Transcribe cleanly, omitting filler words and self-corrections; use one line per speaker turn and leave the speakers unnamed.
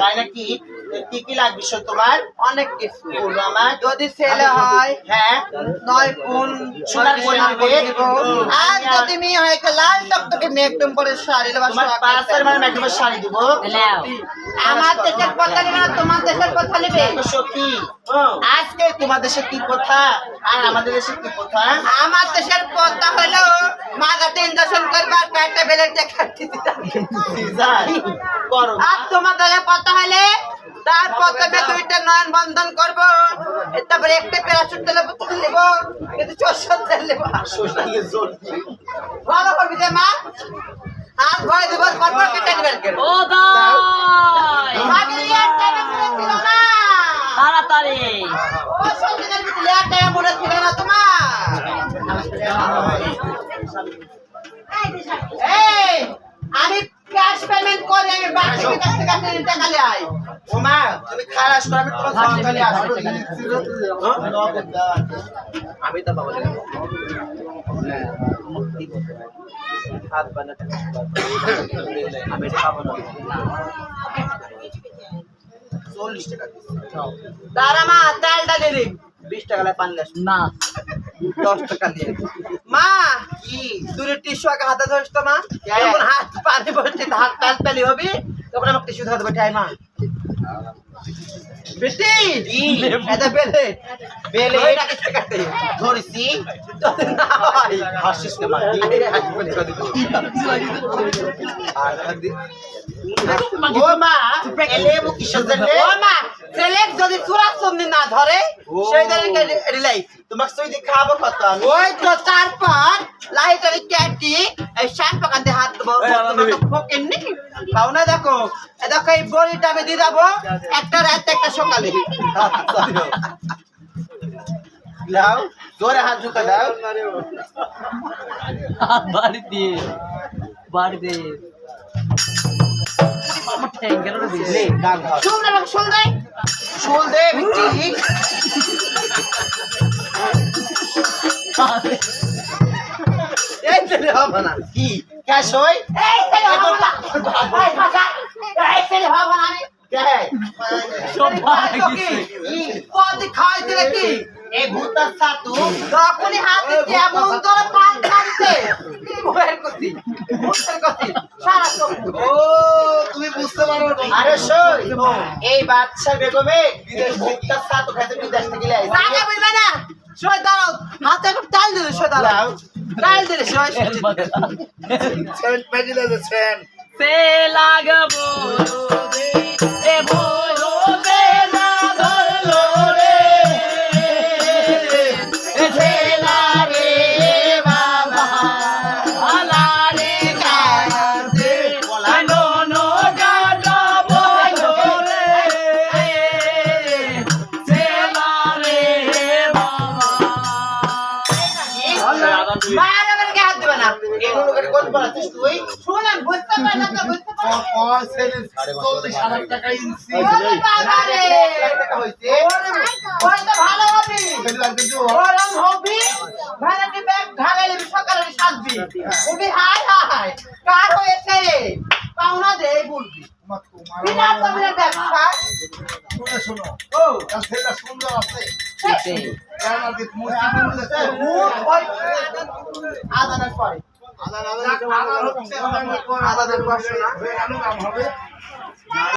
তাই নাকি? কি কি লাগবে তোমার?
অনেক কিছু
বলো আমার।
যদি ছেলে হয়
হ্যাঁ
9 পুন
সোনার পরিবে।
আর যদি মেয়ে হয় লাল টকটকে মেকদম পরে শাড়ি
তোমার পাঁচের মানে একদম শাড়ি দিব।
আমার দেশের কথা নিবে না তোমার দেশের কথা নিবে
সখী আজকে তোমার দেশে কি কথা আর আমাদের দেশে কি কথা?
আমার দেশের কথা হলো মাগাতে ইনজেকশন করবার পেটে বেলে দেখাচ্ছি
করো।
আর তোমার দেশের কথা হলে তার প্রথমে দুইটা নয়ন বন্ধন করব, তারপরে একটা প্যারাশুট তেলে বোতল নেব, কিন্তু চোষণ তেল নেব। ভালো করবি যে মা আর ভয় দেব করবো কেটে নেবেন কেন?
ও দাই
ভাগিলিয়ার টাইমে মনে ছিল না,
তাড়াতাড়ি
ও সন্ধিনের ভিতরে আর টাইমে মনে ছিল না তোমার। এই আমি ক্যাশ পেমেন্ট করে আমি বাকির কাছ থেকে টাকা নিয়ে আই।
ওমা তুমি খালাস করো, আমি তোমার সন্তানে আসবো। আমি তো বাবা হাত বানাতে আমি এটা পাবো না। 40 টাকা
তারা মা ডাল ডালি রে
20 টাকা লাই পানলে
না
10 টাকা দিয়ে মা
কি
দূরে টিস্যু আগে হাতে ধরিস তো মা, যখন হাত পানি ভর্তি হাত টাল পেলি হবি তখন আমাকে টিস্যু ধরতে বসে মা বেটি এটা বেলে
বেলে
এটাকে ঠেকাতে
ধরেছি
যদি না হয়
হাসিস না মা। ও মা এলে মু কিসের জন্য?
ও মা ছেলে যদি চুরাচুন্নি না ধরে সেই ধরনের রিলাইফ
তোমাকে সই দিয়ে খাবো কত আমি?
ওই তো তারপর লাইটারি ক্যাটি এই শ্যাম্পু কাঁধে হাত দেবো ফোকেন নি পাও না। দেখো এ দেখো এই বড়িটা আমি দিয়ে যাবো একটা রাত একটা সকালে।
দাও জোরে হাত ঢুকা দাও।
বাড়ি দিয়ে আমার ঠ্যাঙ্গের
লে গান ধর।
শুন না শুন দে
শুল দে বিটি।
এই ছেলে হবে না
কি ক্যাশ হই?
এই ছেলে হবে না এই ভাষা এই ছেলে হবে না
কে
সব ভাগে
কি
গেছে।
কদি খাই দিলে কি
এই ভূতার সাতু
যখনই হাতে কেমন তোর পান কাটছে বইয়ের কতি মুখের কতি সারা সব
ও তুমি বুঝতে পারো না। আরে সই এই বাচ্চা বেগমে ভূতার সাতু খেতে বিদেশ থেকে আইছে।
টাকা বলবে না সই দাঁড়াও হাতে একটু টাল দিলে সই দাঁড়াও টাল দিলে সই
সেন পেজি দেছেন
সে লাগবো এ ভোলো বেলা ধরলো রে এ ছেলা রে বাবা আলা রে কাঁদে নো নো গাডা বলো রে ছেলা রে বাবা
মায়ের আবার কে হাত দিবে না
এগুলো করে কোন বলাছিস তুই?
শুনেন বুঝতে পারলাম না বুঝতে পারলাম
টাকা ইনসি
ওরে বাবা রে
টাকা হইছে।
ওই তো ভালো হবি গরম হবি ভ্যানিটি ব্যাগ ঢালে নিবি সকালে সাজবি উবি হাই হাই কার হয়েছে রে পাওনা দে বলবি বিনা তবিরে ব্যবসা
শোনো
ও
ছেলেটা সুন্দর আছে।
মুখ ওই আদানের পরে
আদান হচ্ছে
আদানের পর শোনা
হবে